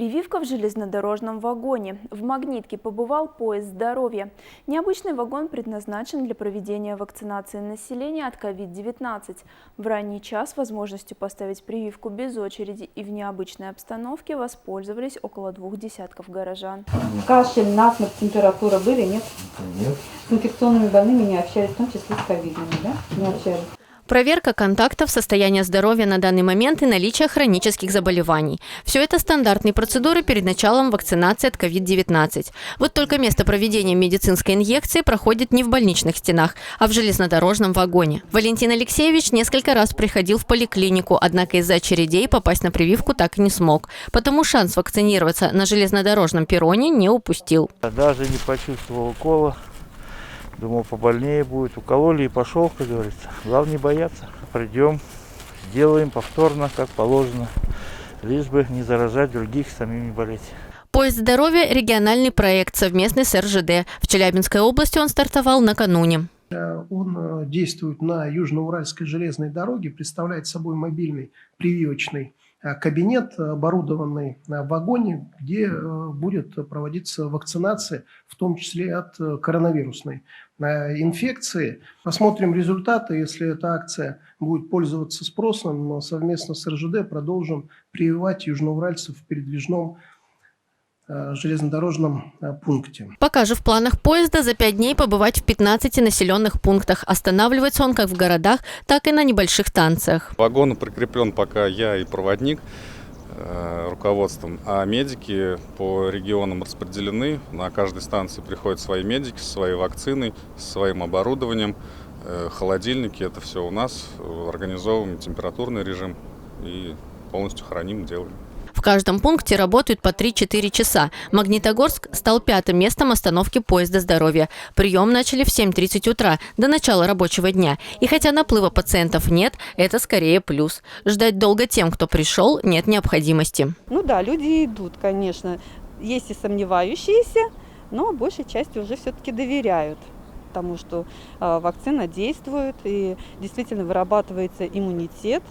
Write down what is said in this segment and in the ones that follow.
Прививка в железнодорожном вагоне. В Магнитке побывал поезд здоровья. Необычный вагон предназначен для проведения вакцинации населения от COVID-19. В ранний час возможностью поставить прививку без очереди и в необычной обстановке воспользовались около 2 десятков горожан. Кашель, насморк, температура были, нет? Нет. С инфекционными больными не общались, в том числе с ковидными, да? Не общались. Проверка контактов, состояния здоровья на данный момент и наличие хронических заболеваний. Все это стандартные процедуры перед началом вакцинации от COVID-19. Вот только место проведения медицинской инъекции проходит не в больничных стенах, а в железнодорожном вагоне. Валентин Алексеевич несколько раз приходил в поликлинику, однако из-за очередей попасть на прививку так и не смог. Потому шанс вакцинироваться на железнодорожном перроне не упустил. Даже не почувствовал укола. Думал, побольнее будет. Укололи и пошел, как говорится. Главное не бояться. Придем, сделаем повторно, как положено. Лишь бы не заражать других, самим не болеть. Поезд здоровья – региональный проект совместный с РЖД. В Челябинской области он стартовал накануне. Он действует на Южноуральской железной дороге, представляет собой мобильный прививочный кабинет, оборудованный в вагоне, где будет проводиться вакцинация, в том числе от коронавирусной инфекции. Посмотрим результаты. Если эта акция будет пользоваться спросом, но совместно с РЖД продолжим прививать южноуральцев в передвижном железнодорожном пункте. Пока же в планах поезда за 5 дней побывать в 15 населенных пунктах. Останавливается он как в городах, так и на небольших станциях. Вагон прикреплен пока я и проводник руководством, а медики по регионам распределены. На каждой станции приходят свои медики со своей вакциной, со своим оборудованием, холодильники. Это все у нас. Организовываем температурный режим и полностью храним, делаем. В каждом пункте работают по 3-4 часа. Магнитогорск стал 5-м местом остановки поезда здоровья. Прием начали в 7:30 утра, до начала рабочего дня. И хотя наплыва пациентов нет, это скорее плюс. Ждать долго тем, кто пришел, нет необходимости. Ну да, люди идут, конечно. Есть и сомневающиеся, но большей части уже все-таки доверяют. Потому что вакцина действует и действительно вырабатывается иммунитет.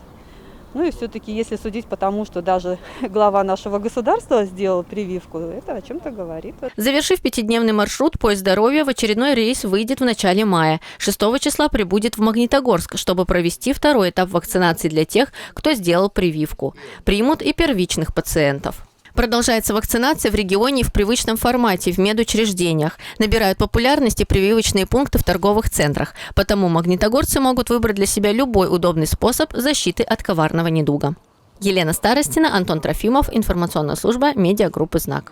Ну и все-таки, если судить по тому, что даже глава нашего государства сделал прививку, это о чем-то говорит. Завершив 5-дневный маршрут, поезд здоровья в очередной рейс выйдет в начале мая. 6 числа прибудет в Магнитогорск, чтобы провести второй этап вакцинации для тех, кто сделал прививку. Примут и первичных пациентов. Продолжается вакцинация в регионе в привычном формате в медучреждениях. Набирают популярность и прививочные пункты в торговых центрах. Потому магнитогорцы могут выбрать для себя любой удобный способ защиты от коварного недуга. Елена Старостина, Антон Трофимов, информационная служба медиагруппы «Знак».